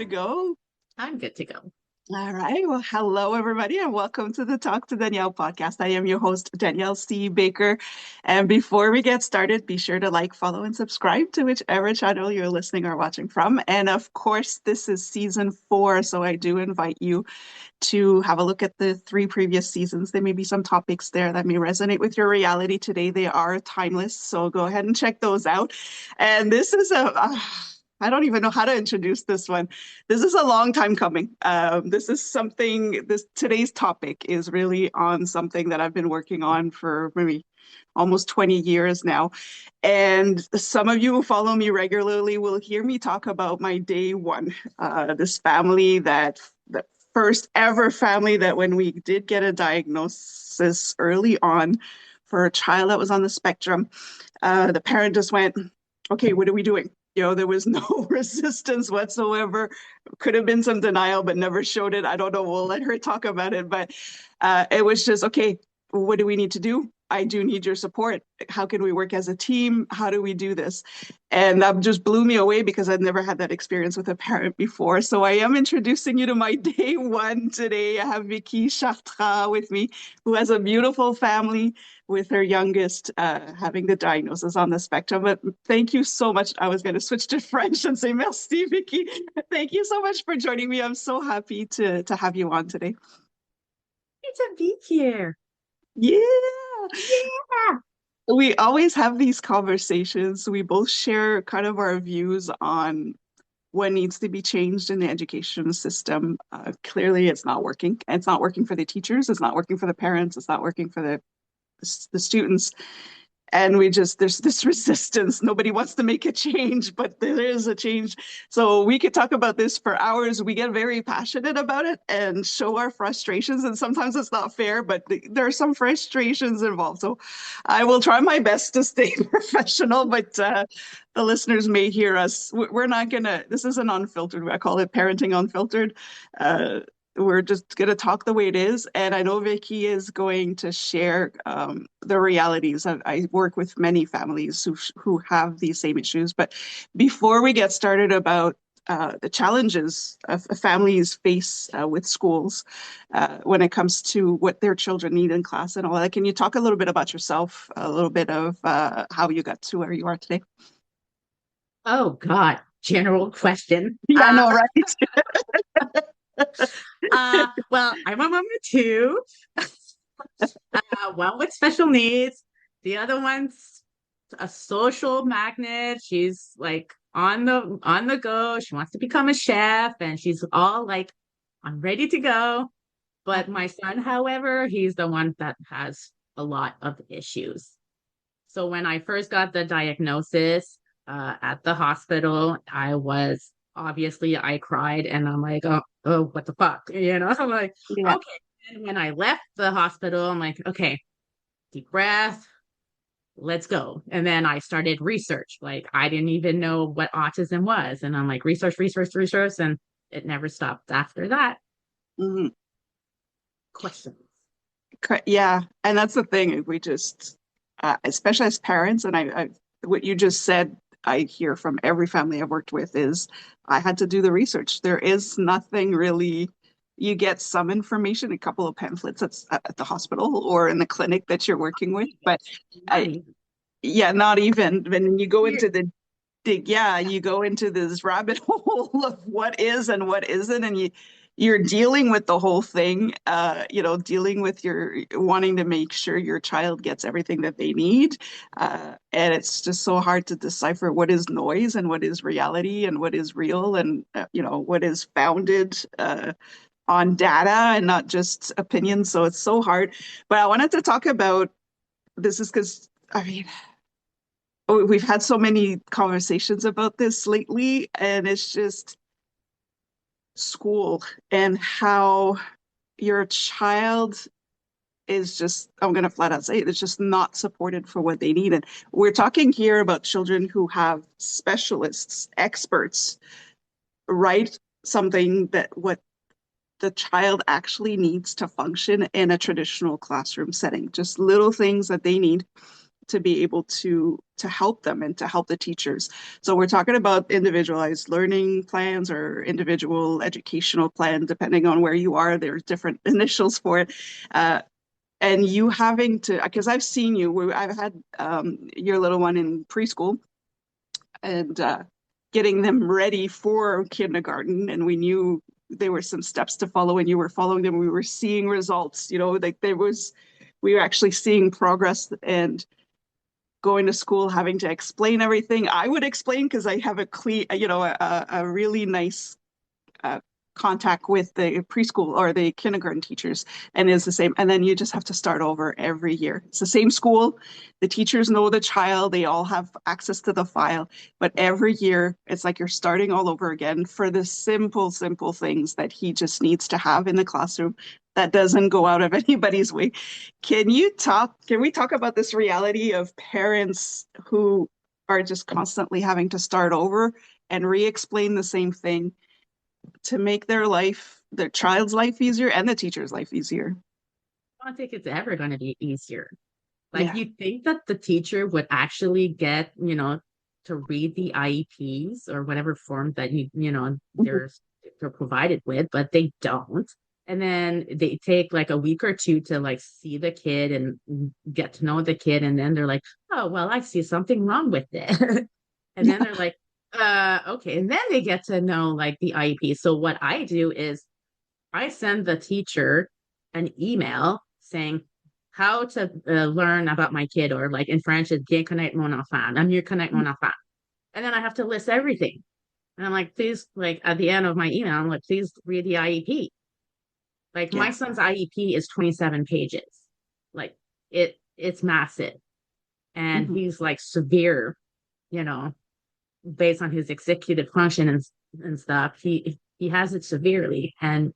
to go? I'm good to go. All right. Well, hello, everybody, and welcome to the Talk to Danielle podcast. I am your host, Danielle C. Baker. And before we get started, be sure to like, follow, and subscribe to whichever channel you're listening or watching from. And of course, this is season 4, so I do invite you to have a look at the 3 previous seasons. There may be some topics there that may resonate with your reality today. They are timeless, so go ahead and check those out. And this is I don't even know how to introduce this one. This is a long time coming. This is something, today's topic is really on something that I've been working on for maybe almost 20 years now. And some of you who follow me regularly will hear me talk about my day one, this family the first ever family that when we did get a diagnosis early on for a child that was on the spectrum, the parent just went, okay, what are we doing? There was no resistance whatsoever. Could have been some denial, but never showed it. I don't know. We'll let her talk about it. But it was just, okay, what do we need to do? I do need your support. How can we work as a team? How do we do this? And that just blew me away because I'd never had that experience with a parent before. So I am introducing you to my day one today. I have Vicky Chartra with me, who has a beautiful family with her youngest having the diagnosis on the spectrum. But thank you so much. I was going to switch to French and say merci, Vicky. Thank you so much for joining me. I'm so happy to have you on today. It's a be here. Yeah. Yeah. We always have these conversations. We both share kind of our views on what needs to be changed in the education system. Clearly, it's not working. It's not working for the teachers. It's not working for the parents. It's not working for the students. And there's this resistance. Nobody wants to make a change, but there is a change. So we could talk about this for hours. We get very passionate about it and show our frustrations. And sometimes it's not fair, but there are some frustrations involved. So I will try my best to stay professional, but the listeners may hear us. We're not this is an unfiltered, I call it parenting unfiltered. We're just going to talk the way it is. And I know Vicky is going to share the realities. I work with many families who have these same issues. But before we get started about the challenges of families face with schools when it comes to what their children need in class and all that, can you talk a little bit about yourself, a little bit of how you got to where you are today? Oh God, general question. Yeah, I know, right? Well, I'm a mom of two. One with special needs. The other one's a social magnet. She's like on the go. She wants to become a chef, and she's all like, "I'm ready to go." But my son, however, he's the one that has a lot of issues. So when I first got the diagnosis at the hospital, I cried and I'm like, oh, what the fuck? I'm like, Yeah. okay. And when I left the hospital, I'm like, okay, deep breath, let's go. And then I started research. Like I didn't even know what autism was. And I'm like, research, research, research. And it never stopped after that. Mhm. Questions. Yeah, and that's the thing. We just, especially as parents, and what you just said, I hear from every family I've worked with is I had to do the research. There is nothing really. You get some information, a couple of pamphlets at the hospital or in the clinic that you're working with, but I, yeah, not even when you go into the yeah, you go into this rabbit hole of what is and what isn't, and you're dealing with the whole thing, dealing with your wanting to make sure your child gets everything that they need. And it's just so hard to decipher what is noise and what is reality and what is real and, what is founded on data and not just opinions. So it's so hard. But I wanted to talk about this is because, I mean, we've had so many conversations about this lately, and it's just school and how your child is just, I'm going to flat out say it, it's just not supported for what they need. And we're talking here about children who have specialists, experts, write something that what the child actually needs to function in a traditional classroom setting, just little things that they need. to be able to help them and to help the teachers. So we're talking about individualized learning plans or individual educational plan, depending on where you are. There's different initials for it. And you having to, because I've seen you, I've had your little one in preschool and getting them ready for kindergarten. And we knew there were some steps to follow, and you were following them. We were seeing results, like we were actually seeing progress and going to school, having to explain everything. I would explain because I have a clean, a really nice uh, contact with the preschool or the kindergarten teachers, and it's the same. And then you just have to start over every year. It's the same school. The teachers know the child. They all have access to the file. But every year, it's like you're starting all over again for the simple, simple things that he just needs to have in the classroom that doesn't go out of anybody's way. Can we talk about this reality of parents who are just constantly having to start over and re-explain the same thing to make their child's life easier and the teacher's life easier? I don't think it's ever going to be easier. Like Yeah. you think that the teacher would actually get, to read the IEPs or whatever form that Mhm. they're provided with, but they don't. And then they take like a week or two to like see the kid and get to know the kid. And then they're like, oh, well, I see something wrong with it. And then Yeah. they're like, okay. And then they get to know like the IEP. So what I do is I send the teacher an email saying how to learn about my kid, or like in French, it's bien connaître mon enfant. I'm mieux connaître mon enfant. And then I have to list everything. And I'm like, please, like at the end of my email, I'm like, please read the IEP. Like my Yeah. son's IEP is 27 pages. Like it's massive. And Mhm. he's like severe, you know, based on his executive function and stuff. He has it severely. And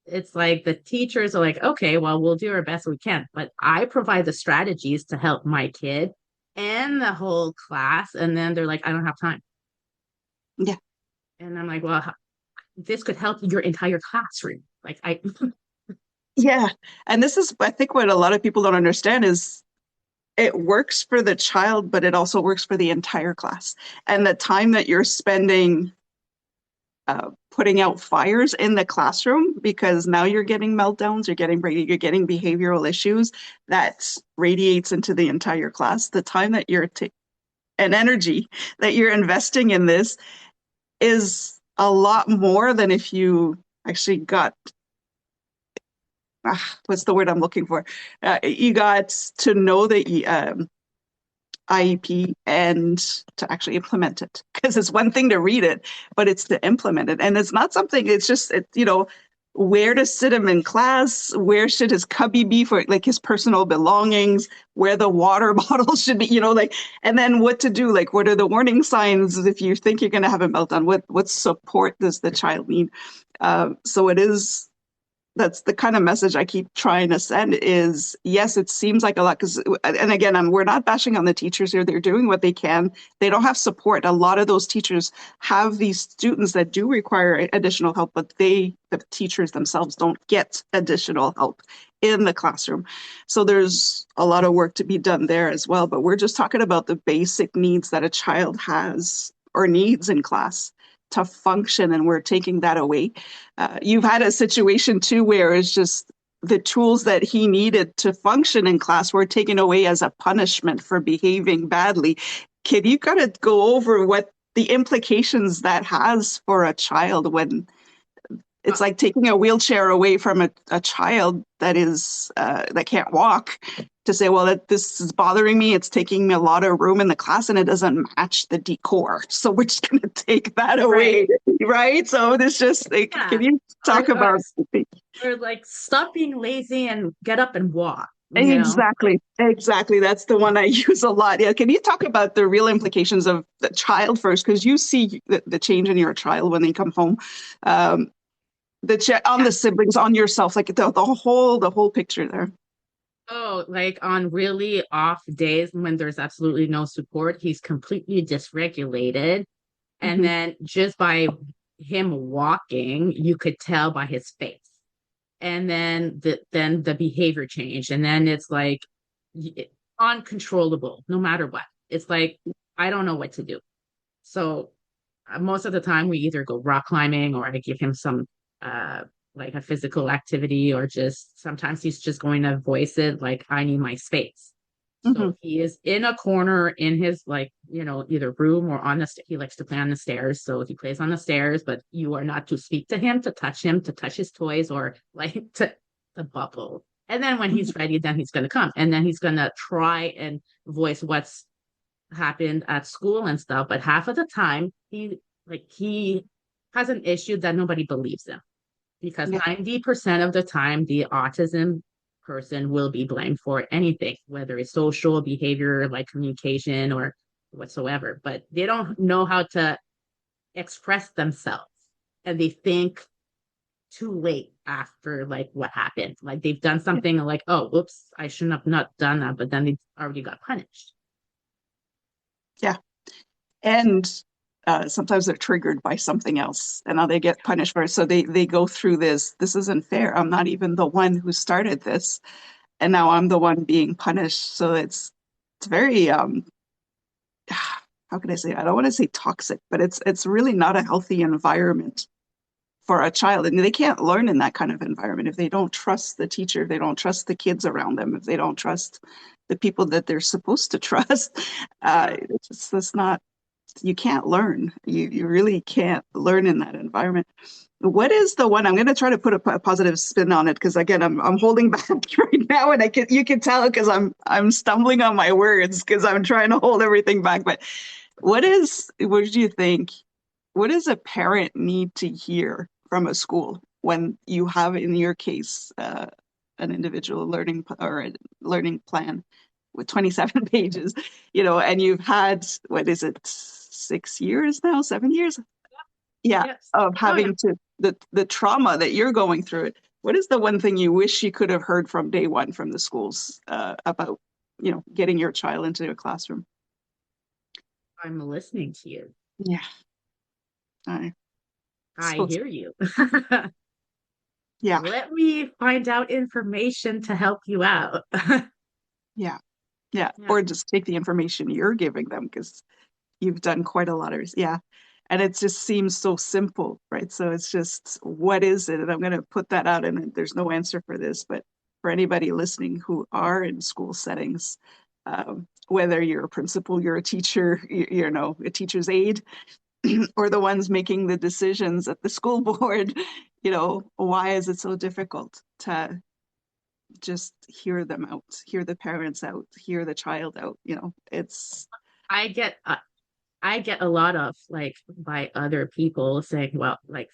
it's like the teachers are like, okay, well, we'll do our best we can. But I provide the strategies to help my kid and the whole class. And then they're like, I don't have time. Yeah. And I'm like, well, this could help your entire classroom. Like I Yeah. And this is, I think, what a lot of people don't understand is it works for the child, but it also works for the entire class. And the time that you're spending putting out fires in the classroom, because now you're getting meltdowns, you're getting behavioral issues that radiates into the entire class. The time that and energy that you're investing in this is a lot more than if you actually got what's the word I'm looking for? You got to know the IEP and to actually implement it. Because it's one thing to read it, but it's to implement it. And it's not something, it's just, where to sit him in class, where should his cubby be for like his personal belongings, where the water bottle should be, like, and then what to do, like, what are the warning signs if you think you're going to have a meltdown? What support does the child need? So it is that's the kind of message I keep trying to send is yes, it seems like a lot because, and again, we're not bashing on the teachers here. They're doing what they can. They don't have support. A lot of those teachers have these students that do require additional help, but the teachers themselves don't get additional help in the classroom. So there's a lot of work to be done there as well. But we're just talking about the basic needs that a child has or needs in class to function, and we're taking that away. You've had a situation too where it's just the tools that he needed to function in class were taken away as a punishment for behaving badly. Can you kind of go over what the implications that has for a child when uh, it's like taking a wheelchair away from a child that can't walk to say, well, this is bothering me. It's taking me a lot of room in the class and it doesn't match the decor. So we're just going to take that right. away. Right. So it's just like, Yeah. can you talk about Or like stop being lazy and get up and walk, like exactly, exactly. That's the one I use a lot. Yeah. Can you talk about the real implications of the child first? Because you see the change in your child when they come home. Um, on yeah. the siblings, on yourself, like the whole picture there. Oh, like on really off days when there's absolutely no support, he's completely dysregulated. And Hmm. then just by him walking, you could tell by his face. And then the behavior changed. And then it's like uncontrollable no matter what. It's like, I don't know what to do. So most of the time, we either go rock climbing or I give him some uh, like a physical activity, or just sometimes he's just going to voice it like, I need my space. Hmm. So he is in a corner in his, like, either room or on the he likes to play on the stairs. So he plays on the stairs, but you are not to speak to him, to touch his toys, or like to bubble. And then when he's ready, then he's going to come, and then he's going to try and voice what's happened at school and stuff. But half of the time, he has an issue that nobody believes him, because Yeah. 90% of the time, the autism person will be blamed for anything, whether it's social behavior, like communication or whatsoever. But they don't know how to express themselves. And they think too late after, like, what happened. Like, they've done something like, oh, oops, I shouldn't have not done that. But then they already got punished. Yeah. And sometimes they're triggered by something else and now they get punished for it. So they go through this isn't fair. I'm not even the one who started this. And now I'm the one being punished. So it's very how can I say? I don't want to say toxic, but it's really not a healthy environment for a child. And they can't learn in that kind of environment if they don't trust the teacher, if they don't trust the kids around them, if they don't trust the people that they're supposed to trust. Yeah. That's not, you can't learn. You really can't learn in that environment. What is the one? I'm going to try to put a positive spin on it because again, I'm holding back right now, and you can tell because I'm stumbling on my words because I'm trying to hold everything back. But what do you think? What does a parent need to hear from a school when you have, in your case, an individual learning or a learning plan with 27 pages, and you've had, what is it, 6 years now, 7 years? Yeah, Yes. of Oh, yeah. having to, the trauma that you're going through it. What is the one thing you wish you could have heard from day one from the schools about, getting your child into a classroom? I'm listening to you. Yeah, I I suppose. hear you. Yeah, Let me find out information to help you out. yeah, yeah. Yeah. Or just take the information you're giving them because you've done quite a lot of, yeah. And it just seems so simple, right? So it's just, what is it? And I'm going to put that out, and there's no answer for this, but for anybody listening who are in school settings, whether you're a principal, you're a teacher, a teacher's aide, or the ones making the decisions at the school board, why is it so difficult to just hear them out, hear the parents out, hear the child out? It's, I get I get a lot of, like, by other people saying, well, like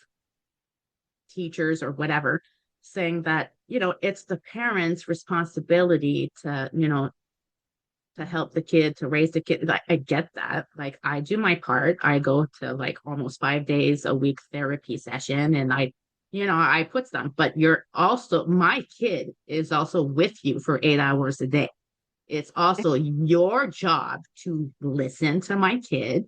teachers or whatever, saying that, it's the parents' responsibility to, to help the kid, to raise the kid. Like, I get that. Like, I do my part. I go to like almost 5 days a week therapy session, and I put some, but my kid is also with you for 8 hours a day. It's also your job to listen to my kid,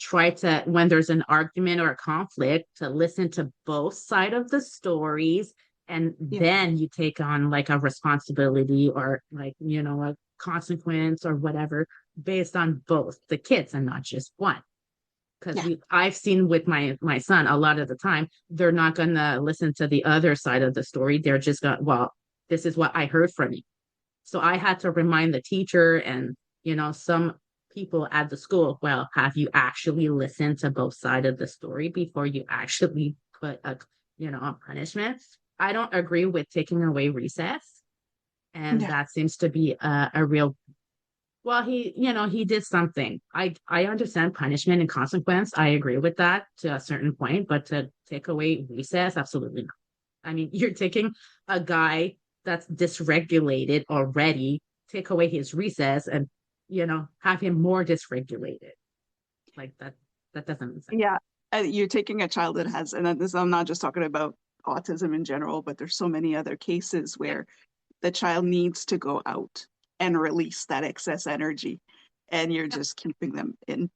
try to, when there's an argument or a conflict, to listen to both sides of the stories. And yeah, then you take on like a responsibility, or like, a consequence or whatever, based on both the kids and not just one. Because yeah, I've seen with my son, a lot of the time they're not gonna listen to the other side of the story. They're just gonna, well, this is what I heard from you. So I had to remind the teacher and, some people at the school, well, have you actually listened to both sides of the story before you actually put a punishment? I don't agree with taking away recess. And yeah, that seems to be a real, well, he did something. I understand punishment and consequence. I agree with that to a certain point, but to take away recess, absolutely not. I mean, you're taking a guy that's dysregulated already, take away his recess, and, have him more dysregulated. Like, that doesn't make sense. yeah. You're taking a child that has, and this, I'm not just talking about autism in general, but there's so many other cases Yeah. where the child needs to go out and release that excess energy, and you're Yeah. just keeping them in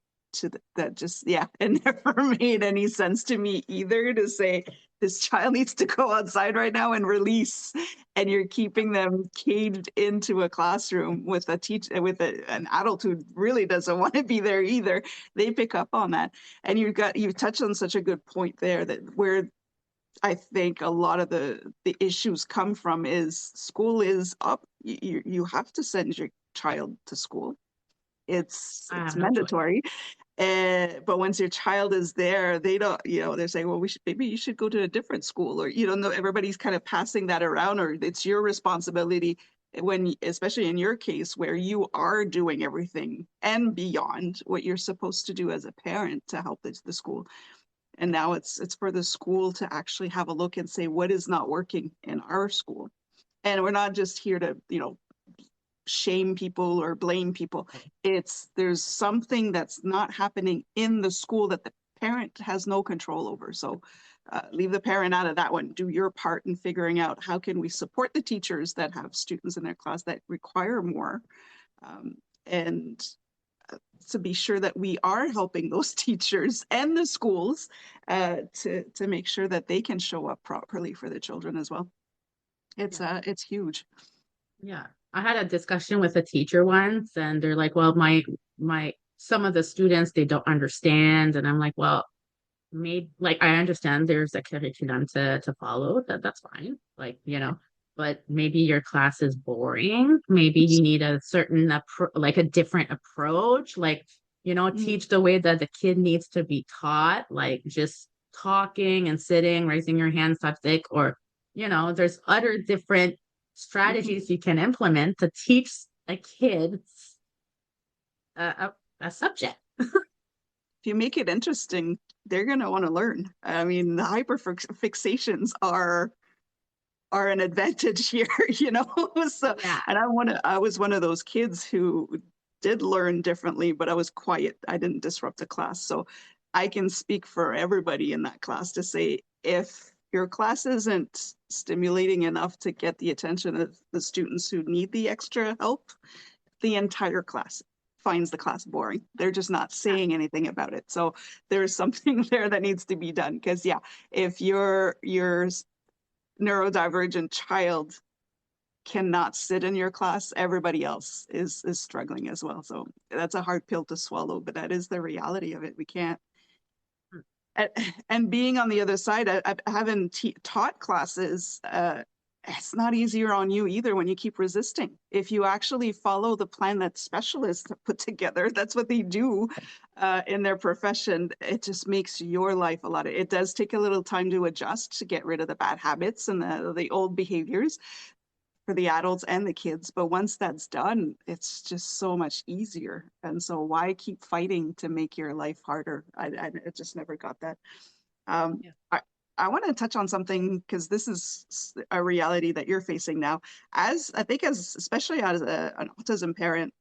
that just, yeah, it never made any sense to me either to say, this child needs to go outside right now and release, and you're keeping them caged into a classroom with an adult who really doesn't want to be there either. They pick up on that. And you've touched on such a good point there, that where I think a lot of the issues come from is school is up. You have to send your child to school. I It's have no choice. mandatory. But once your child is there, they don't, they're saying, well, maybe you should go to a different school, or, no, everybody's kind of passing that around, or it's your responsibility when, especially in your case, where you are doing everything and beyond what you're supposed to do as a parent to help the school. And now it's for the school to actually have a look and say, what is not working in our school? And we're not just here to, shame people or blame people. There's something that's not happening in the school that the parent has no control over. So leave the parent out of that one. Do your part in figuring out how can we support the teachers that have students in their class that require more, and to be sure that we are helping those teachers and the schools to make sure that they can show up properly for the children as well. It's huge. Yeah. I had a discussion with a teacher once, and they're like, well, my some of the students, they don't understand. And I'm like, well, maybe, like, I understand there's a curriculum to follow, that's fine. Like, but maybe your class is boring. Maybe you need a certain like a different approach, like, Mm. teach the way that the kid needs to be taught, like just talking and sitting, raising your hands type thing, or, there's other different Mhm. strategies you can implement to teach a kid a subject. If you make it interesting, they're going to want to learn. I mean, the hyperfixations are an advantage here, So, Yeah. and I was one of those kids who did learn differently, but I was quiet. I didn't disrupt the class. So I can speak for everybody in that class to say, if your class isn't stimulating enough to get the attention of the students who need the extra help, the entire class finds the class boring. They're just not saying anything about it. So there's something there that needs to be done. Because yeah, if your neurodivergent child cannot sit in your class, everybody else is struggling as well. So that's a hard pill to swallow, but that is the reality of it. We can't. And being on the other side, I haven't taught classes. It's not easier on you either when you keep resisting. If you actually follow the plan that specialists have put together, that's what they do in their profession. It just makes your life a lot. It does take a little time to adjust, to get rid of the bad habits and the old behaviors for the adults and the kids. But once that's done, it's just so much easier. And so why keep fighting to make your life harder? I just never got that. Um, Yeah. I, I want to touch on something because this is a reality that you're facing now. As I think, as especially as an autism parent,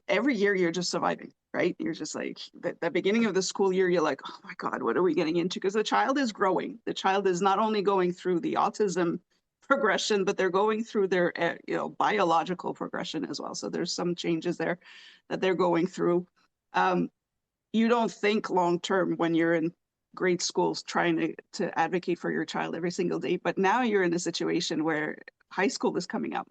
every year you're just surviving, right? You're just like the beginning of the school year, you're like, oh my God, what are we getting into? Because the child is growing. The child is not only going through the autism progression, but they're going through their biological progression as well. So there's some changes there that they're going through. Um, you don't think long term when you're in grade schools trying to advocate for your child every single day, but now you're in a situation where high school is coming up,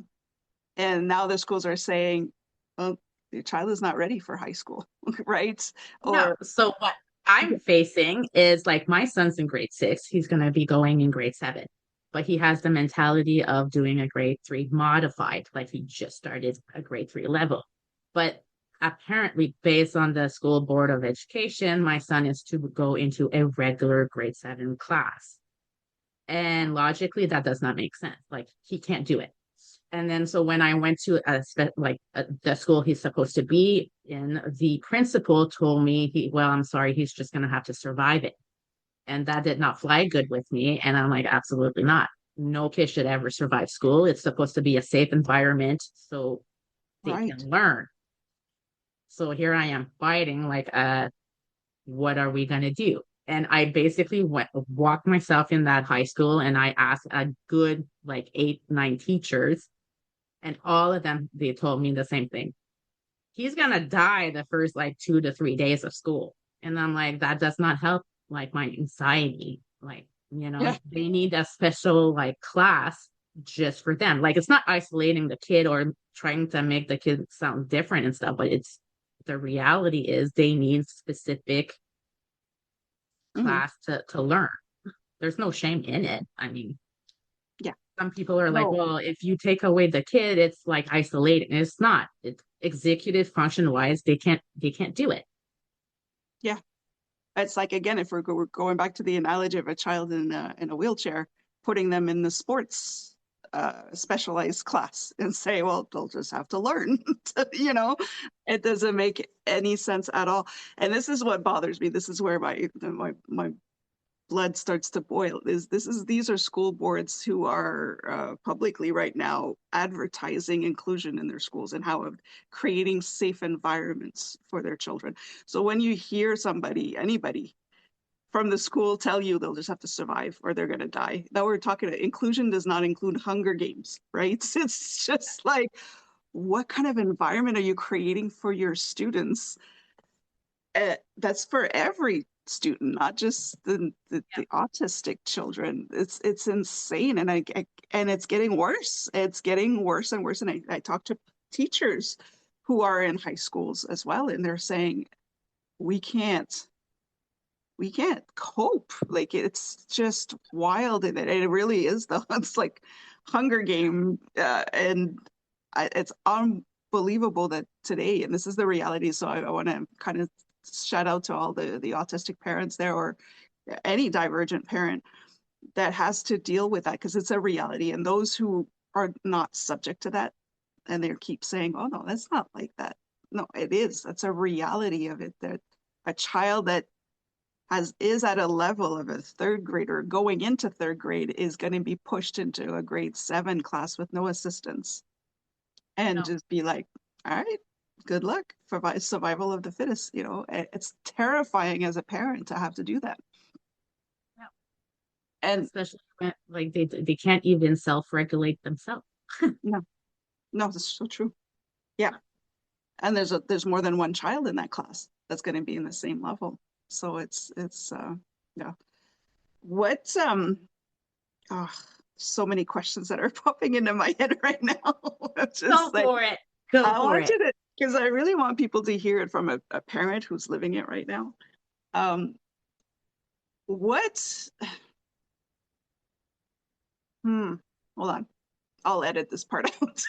and now the schools are saying, well, your child is not ready for high school, right? No. Or So what I'm facing is, like, my son's in grade 6. He's going to be going in grade 7, but he has the mentality of doing a grade 3 modified, like he just started a grade 3 level. But apparently, based on the school board of education, my son is to go into a regular grade 7 class. And logically, that does not make sense. Like, he can't do it. And then so when I went to the school he's supposed to be in, the principal told me, well, I'm sorry, he's just going to have to survive it. And that did not fly good with me. And I'm like, absolutely not. No kid should ever survive school. It's supposed to be a safe environment so they right, can learn. So here I am fighting, like, what are we going to do? And I basically walked myself in that high school, and I asked a good like 8, 9 teachers, and all of them, they told me the same thing. He's going to die the first like 2 to 3 days of school. And I'm like, that does not help like my anxiety. Like, Yeah. they need a special like class just for them. Like it's not isolating the kid or trying to make the kid sound different and stuff, but it's the reality is they need specific Hmm. class to learn. There's no shame in it. I mean, Yeah. some people are like, No. well, if you take away the kid, it's like isolating. It's not. It's executive function wise, they can't do it. Yeah. It's like, again, if we're going back to the analogy of a child in a wheelchair, putting them in the sports specialized class and say, well, they'll just have to learn. It doesn't make any sense at all. And this is what bothers me. This is where my blood starts to boil. These are school boards who are publicly right now advertising inclusion in their schools and how of creating safe environments for their children. So when you hear anybody from the school tell you they'll just have to survive or they're going to die. Now we're talking inclusion does not include Hunger Games, right? It's just like, what kind of environment are you creating for your students? That's for every student, not just the autistic children. It's insane, and and it's getting worse. It's getting worse and worse. And I talk to teachers who are in high schools as well, and they're saying we can't we can't cope. Like it's just wild, and it really is though. It's like Hunger Game, and it's unbelievable that today, and this is the reality. So I want to kind of shout out to all the autistic parents there, or any divergent parent that has to deal with that because it's a reality. And those who are not subject to that, and they keep saying, "Oh no, that's not like that." No, it is. That's a reality of it. That a child that is at a level of a third grader going into third grade is going to be pushed into a grade 7 class with no assistance and No, just be like, all right, good luck for survival of the fittest. It's terrifying as a parent to have to do that. no. And Especially when like they can't even self-regulate themselves. no, no, that's so true. Yeah. And there's more than one child in that class that's going to be in the same level. So it's yeah. What oh, so many questions that are popping into my head right now. I'm Go just like, for it. Go I for want it. you to, because I really want people to hear it from a parent who's living it right now. Um, what, hmm, hold on. I'll edit this part out.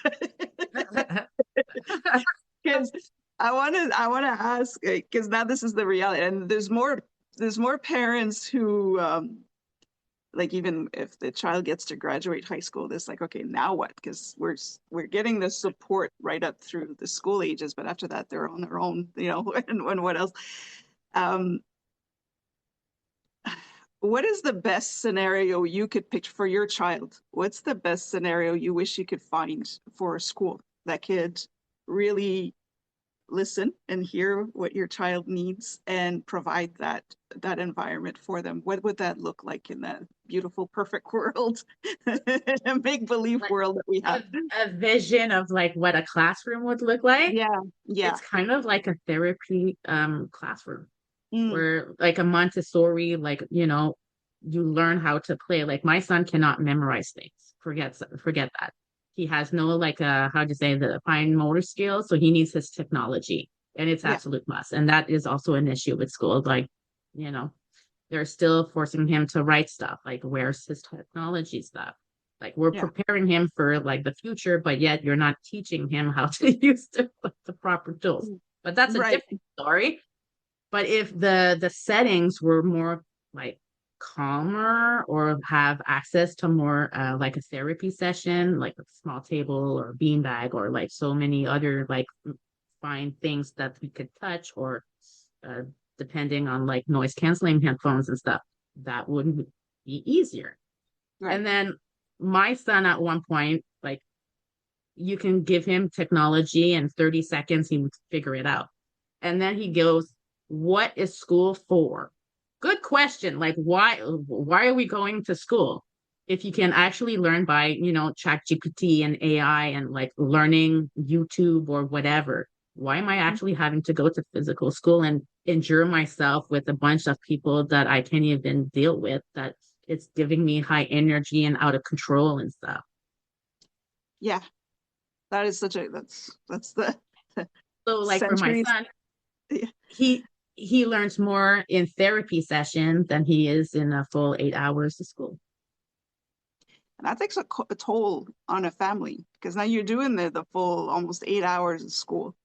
Because I want to ask, because now this is the reality, and there's more parents who like even if the child gets to graduate high school, it's like, okay, now what? Because we're getting the support right up through the school ages, but after that, they're on their own, and what else? Um, what is the best scenario you could picture for your child? What's the best scenario you wish you could find for a school that could really listen and hear what your child needs and provide that environment for them? What would that look like in that beautiful perfect world, a make believe Like world that we a, have? a vision of like what a classroom would look like. Yeah, yeah. It's kind of like a therapy classroom Mm, where like a Montessori, like, you learn how to play. Like my son cannot memorize things. Forget that. He has no like how do you say the fine motor skills, so he needs his technology. And it's yeah, absolute must. And that is also an issue with school. Like, you know, they're still forcing him to write stuff. Like, where's his technology stuff? Like, we're yeah. preparing him for like the future, but yet you're not teaching him how to use the proper tools. Mm, But that's a right. different story. But if the settings were more like calmer or have access to more like a therapy session, like a small table or beanbag or like so many other like fine things that we could touch or uh, depending on like noise canceling headphones and stuff, that would be easier. Right. And then my son at one point, like you can give him technology and 30 seconds he would figure it out. And then he goes, what is school for? Good question. Like why are we going to school? If you can actually learn by, chat GPT and AI and like learning YouTube or whatever, why am I Mm, actually having to go to physical school and injure myself with a bunch of people that I can't even deal with that it's giving me high energy and out of control and stuff. Yeah, that is such a that's the So like for my centuries. son, Yeah. he learns more in therapy session than he is in a full 8 hours of school. And that takes a toll on a family because now you're doing the full almost 8 hours of school.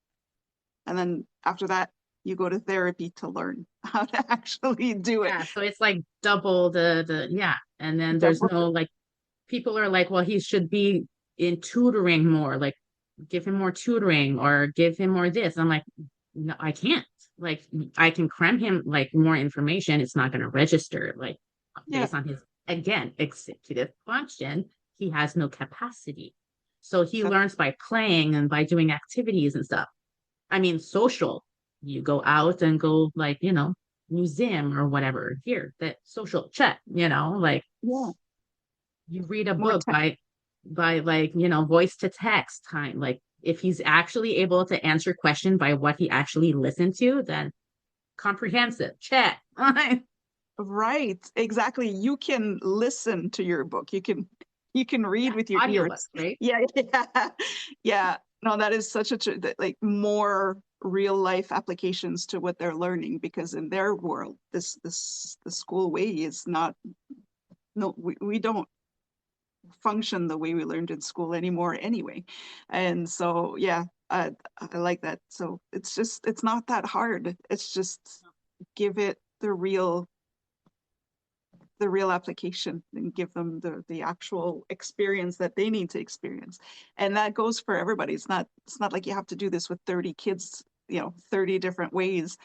And then after that, you go to therapy to learn how to actually do it. Yeah, so it's like double the yeah. And then there's Double, no like people are like, well, he should be in tutoring more, like give him more tutoring or give him more this. I'm like, no, I can't. Like I can cram him like more information. It's not going to register like yeah, based on his again executive function. He has no capacity. So he that, learns by playing and by doing activities and stuff. I mean, social. You go out and go like, museum or whatever. Here, that social check, like yeah, you read a more book time. by like, voice to text time. Like if he's actually able to answer question by what he actually listened to, then comprehensive, check. Right, exactly. You can listen to your book. You can read Yeah, with your audiobook, ears. right? Yeah, yeah, yeah. No, that is such a like more real life applications to what they're learning because in their world, this the school way is not. No, we don't function the way we learned in school anymore anyway. And so, yeah, I like that. So it's not that hard. It's just give it the real application and give them the actual experience that they need to experience. And that goes for everybody. It's not like you have to do this with 30 kids, 30 different ways.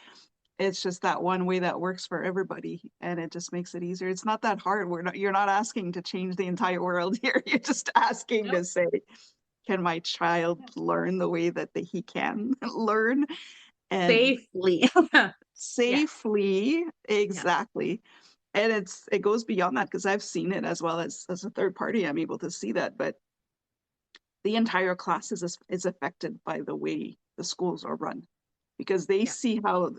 It's just that one way that works for everybody and it just makes it easier. It's not that hard. You're not asking to change the entire world here. You're just asking Nope. to say, can my child learn the way that he can learn and Safely. Yeah, safely? yeah, Exactly. And it goes beyond that because I've seen it as well as a third party. I'm able to see that, but the entire class is affected by the way the schools are run because they yeah. see how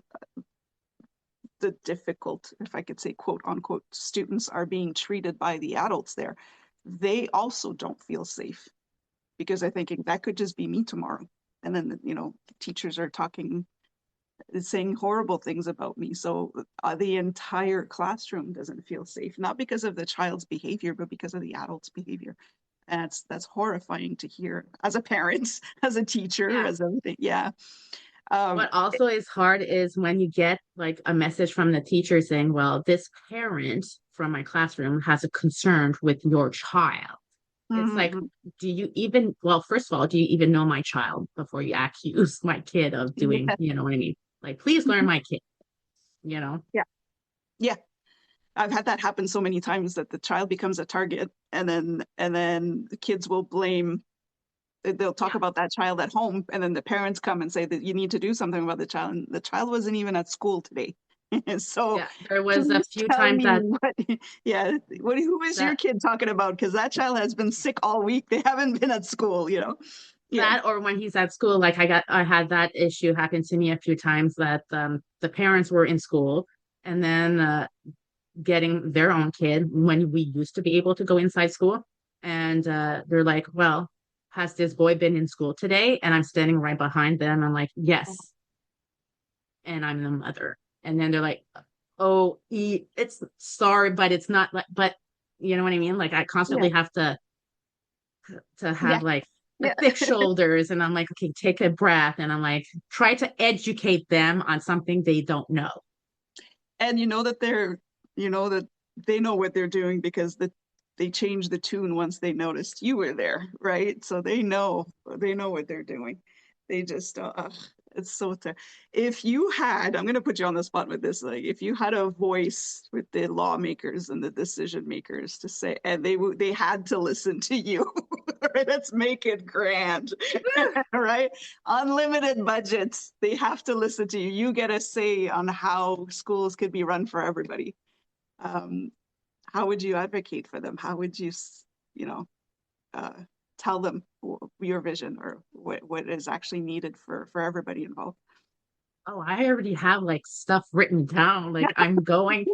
the difficult, if I could say, quote unquote, students are being treated by the adults there. They also don't feel safe because they're thinking that could just be me tomorrow. And then, teachers are saying horrible things about me. So the entire classroom doesn't feel safe, not because of the child's behavior, but because of the adult's behavior. And that's horrifying to hear as a parent, as a teacher, Yeah. as everything. Yeah. Um, What also is hard is when you get like a message from the teacher saying, well, this parent from my classroom has a concern with your child. It's like, mhm, do you even, well, first of all, do you even know my child before you accuse my kid of doing, yeah, you know what I mean? Like, please learn my kid, you know? yeah, yeah. I've had that happen so many times that the child becomes a target, and then the kids will blame. They'll talk Yeah. about that child at home, and then the parents come and say that you need to do something about the child. And the child wasn't even at school today, so Yeah. There was a please few tell times me that, what. Yeah, who is your that, kid talking about? Because that child has been sick all week. They haven't been at school. Yeah. that or when he's at school, like I had that issue happen to me a few times that the parents were in school and then getting their own kid when we used to be able to go inside school. And they're like, well, has this boy been in school today? And I'm standing right behind them. I'm like, yes. And I'm the mother. And then they're like, oh, it's sorry, but it's not like, but you know what I mean? Like I Yeah. constantly have to Yeah. have like Yeah. thick shoulders. And I'm like, okay, take a breath. And I'm like, try to educate them on something they don't know. And you know that they know what they're doing because they changed the tune once they noticed you were there, right? So they know what they're doing. They just it's so if you had, I'm going to put you on the spot with this, like if you had a voice with the lawmakers and the decision makers to say, and they had to listen to you, right? Let's make it grand, right? Unlimited budgets. They have to listen to you. You get a say on how schools could be run for everybody. Um, how would you advocate for them? How would you, you know, uh, tell them your vision or what is actually needed for everybody involved? Oh, I already have like stuff written down. Like I'm going.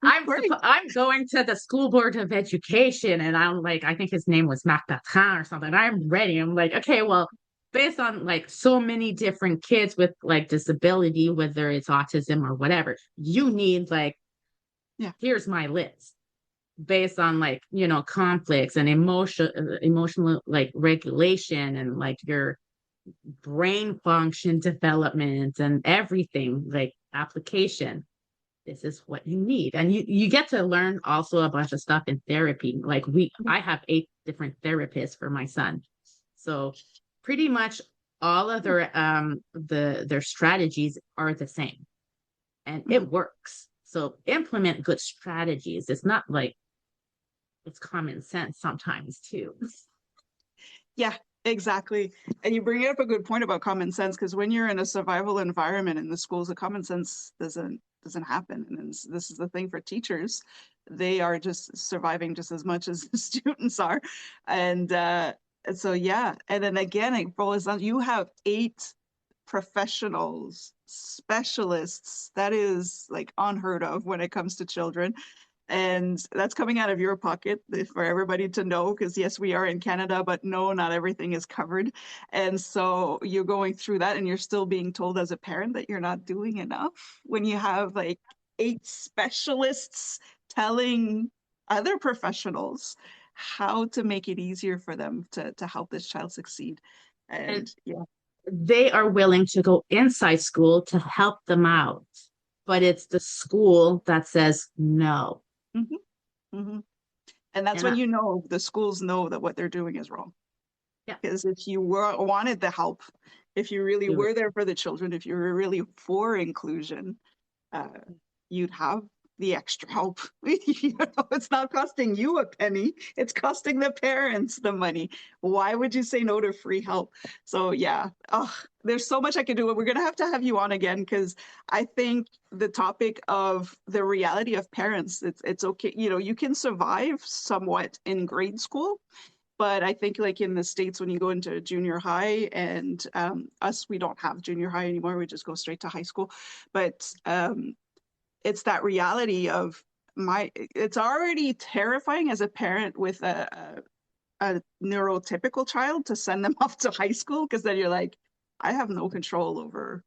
Great. I'm going to the school board of education, and I'm like, I think his name was Mac Bertrand or something. I'm ready. I'm like, okay, well, based on like so many different kids with like disability, whether it's autism or whatever, you need like, Yeah. here's my list based on like, conflicts and emotional like regulation and like your brain function development and everything, like application. This is what you need. And you get to learn also a bunch of stuff in therapy. Like I have 8 different therapists for my son. So pretty much all of their strategies are the same and Mhm. it works. So implement good strategies. It's not like it's common sense sometimes too. Yeah, exactly. And you bring up a good point about common sense because when you're in a survival environment in the schools, the common sense doesn't happen. And this is the thing for teachers. They are just surviving just as much as the students are. And so yeah. And then again, it boils down, you have 8 professionals, specialists. That is like unheard of when it comes to children. And that's coming out of your pocket for everybody to know, because yes, we are in Canada, but no, not everything is covered. And so you're going through that and you're still being told as a parent that you're not doing enough when you have like 8 specialists telling other professionals how to make it easier for them to help this child succeed. And And yeah. they are willing to go inside school to help them out. But it's the school that says no. Mhm, mhm. And that's And when you know the schools know that what they're doing is wrong. yeah, Because if you wanted the help, if you really do were it. there for the children, if you were really for inclusion, uh, you'd have the extra help. It's not costing you a penny, it's costing the parents the money. Why would you say no to free help? So yeah, oh, there's so much I could do. We're gonna have to have you on again because I think the topic of the reality of parents, it's okay. You can survive somewhat in grade school, but I think like in the States, when you go into junior high and us, we don't have junior high anymore. We just go straight to high school. But it's that reality of it's already terrifying as a parent with a neurotypical child to send them off to high school, because then you're like, I have no control over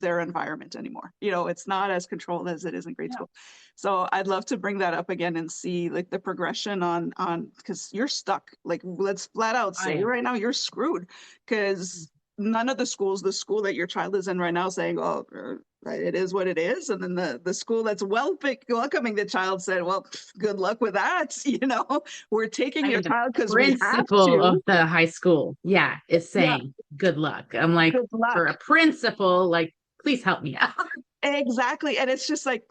their environment anymore. It's not as controlled as it is in grade Yeah, school. So I'd love to bring that up again and see like the progression on because you're stuck. Like, let's flat out I say am. right now you're screwed because none of the school that your child is in right now saying, oh, it is what it is. And then the school that's welcoming the child said, well, good luck with that. We're taking I your mean, the child because we have principal of to. the high school, yeah, is Yeah, saying good luck. I'm like, good for luck. a principal, like, please help me out. Exactly. And it's just like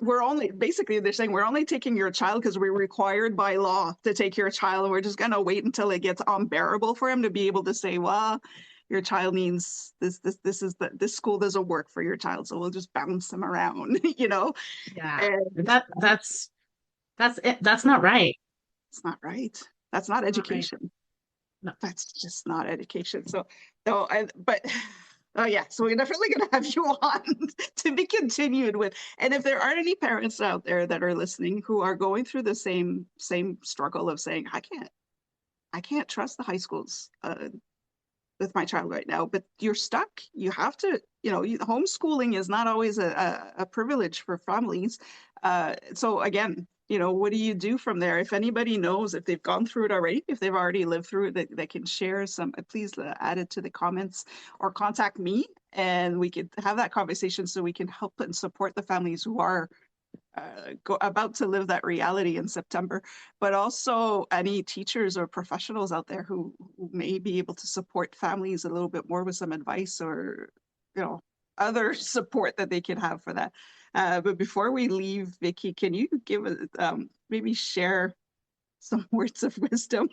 basically they're saying we're only taking your child because we're required by law to take your child. And we're just gonna wait until it gets unbearable for him to be able to say, well, your child needs this school doesn't work for your child. So we'll just bounce them around. Yeah, And that's it. That's not right. it's not right. That's not Not right. education. No, That's just not education. So no, but oh yeah, so we're definitely gonna have you on to be continued with. And if there aren't any parents out there that are listening who are going through the same struggle of saying, I can't trust the high schools with my child right now, but you're stuck. You have to, homeschooling is not always a privilege for families. So again, what do you do from there? If anybody knows, if they've gone through it already, if they've already lived through it, they can share some, please add it to the comments or contact me and we could have that conversation so we can help and support the families who are about to live that reality in September, but also any teachers or professionals out there who may be able to support families a little bit more with some advice or, other support that they can have for that. But before we leave, Vicky, can you give maybe share some words of wisdom?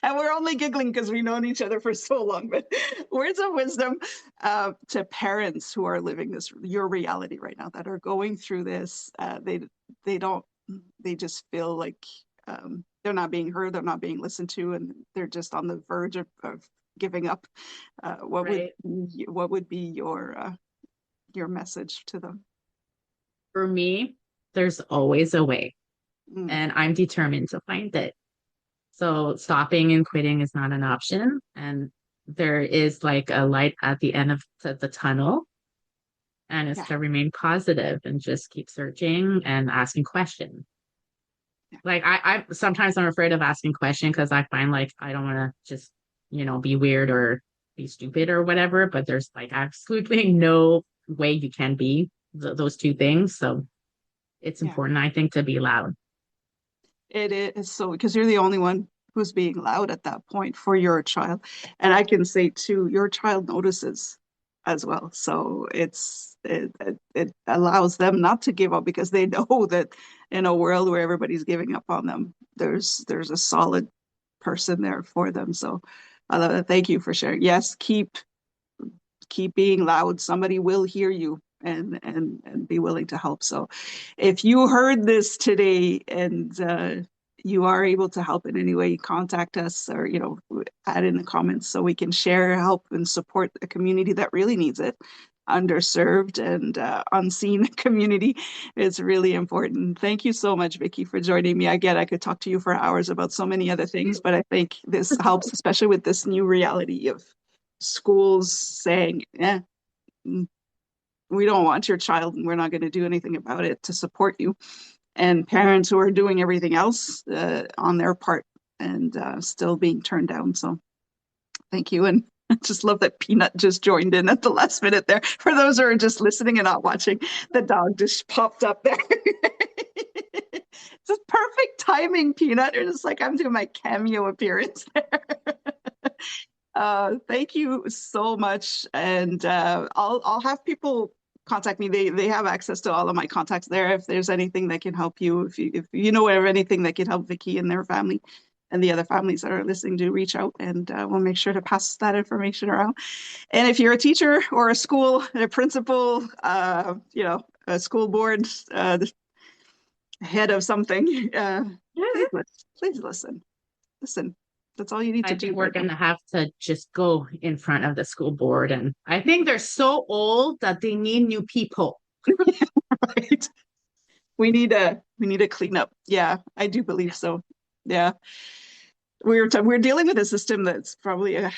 And we're only giggling because we've known each other for so long, but words of wisdom to parents who are living your reality right now, that are going through this. They don't, they just feel like they're not being heard, they're not being listened to, and they're just on the verge of giving up. right. What would be your message to them? For me, there's always a way, Mm. and I'm determined to find it. So stopping and quitting is not an option. And there is like a light at the end of the tunnel, and it's Yeah. to remain positive and just keep searching and asking questions. Yeah. Like I sometimes I'm afraid of asking questions because I find like I don't want to just, be weird or be stupid or whatever, but there's like absolutely no way you can be those two things. So it's Yeah. important, I think, to be loud. It is so because you're the only one who's being loud at that point for your child. And I can say too, your child notices as well. So it allows them not to give up because they know that in a world where everybody's giving up on them, there's a solid person there for them. So I love that. Thank you for sharing. Yes, keep being loud. Somebody will hear you and be willing to help. So if you heard this today and you are able to help in any way, contact us or add in the comments so we can share, help, and support a community that really needs it. Underserved and unseen community. It's really important. Thank you so much, Vicky, for joining me. Again, I could talk to you for hours about so many other things, but I think this helps, especially with this new reality of schools saying, mm, we don't want your child and we're not going to do anything about it to support you. And parents who are doing everything else on their part and still being turned down. So thank you. And I just love that Peanut just joined in at the last minute there. For those who are just listening and not watching, the dog just popped up there. It's just perfect timing, Peanut. You're just like, I'm doing my cameo appearance there. Thank you so much, and I'll have people contact me. They have access to all of my contacts there. If there's anything that can help you, if you know of anything that can help Vicky and their family, and the other families that are listening, to reach out, and we'll make sure to pass that information around. And if you're a teacher or a school, a principal, a school board, the head of something, please listen. Listen. That's all you need to I do think we're right now. going to have to just go in front of the school board. And I think they're so old that they need new people. Right? We need a cleanup. Yeah, I do believe so. Yeah. We're dealing with a system that's probably a A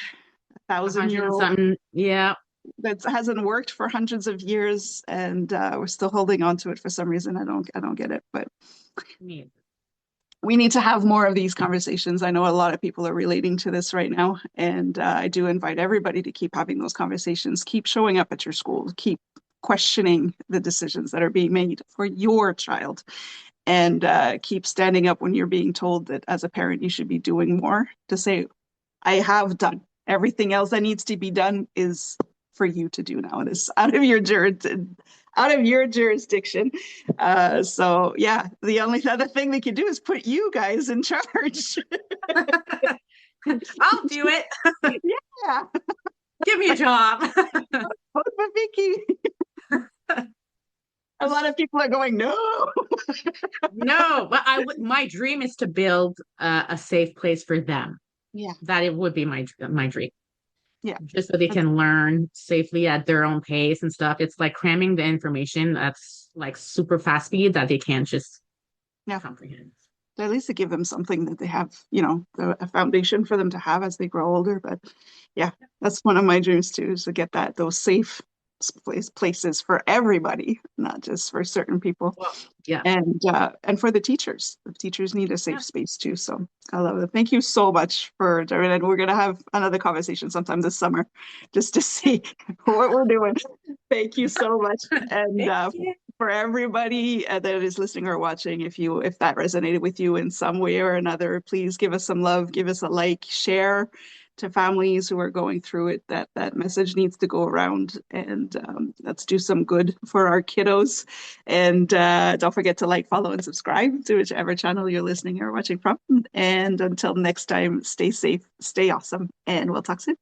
thousand hundred year and old something. Yeah. that hasn't worked for hundreds of years, and we're still holding on to it for some reason. I don't get it, but Me. we need to have more of these conversations. I know a lot of people are relating to this right now, and I do invite everybody to keep having those conversations. Keep showing up at your school. Keep questioning the decisions that are being made for your child, and keep standing up when you're being told that as a parent you should be doing more. To say, I have done everything else that needs to be done is for you to do now. It is out of your jurisdiction. So yeah, the only other thing they can do is put you guys in charge. I'll do it. Yeah, Give me a job. vote for Vicky. A lot of people are going, no. No, but my dream is to build a safe place for them. Yeah, That it would be my dream. yeah. Just so they That's, can learn safely at their own pace and stuff. It's like cramming the information that's like super fast speed that they can't just yeah. comprehend. At least to give them something that they have, a foundation for them to have as they grow older. But yeah, that's one of my dreams too, is to get those safe places for everybody, not just for certain people. Well, yeah. And for the teachers. The teachers need a Yeah. safe space too. So I love it. Thank you so much for doing it. We're gonna have another conversation sometime this summer just to see what we're doing. Thank you so much. And Thank you. for everybody that is listening or watching, if that resonated with you in some way or another, please give us some love, give us a like, share to families who are going through it. That message needs to go around, and let's do some good for our kiddos. And don't forget to like, follow, and subscribe to whichever channel you're listening or watching from. And until next time, stay safe, stay awesome, and we'll talk soon.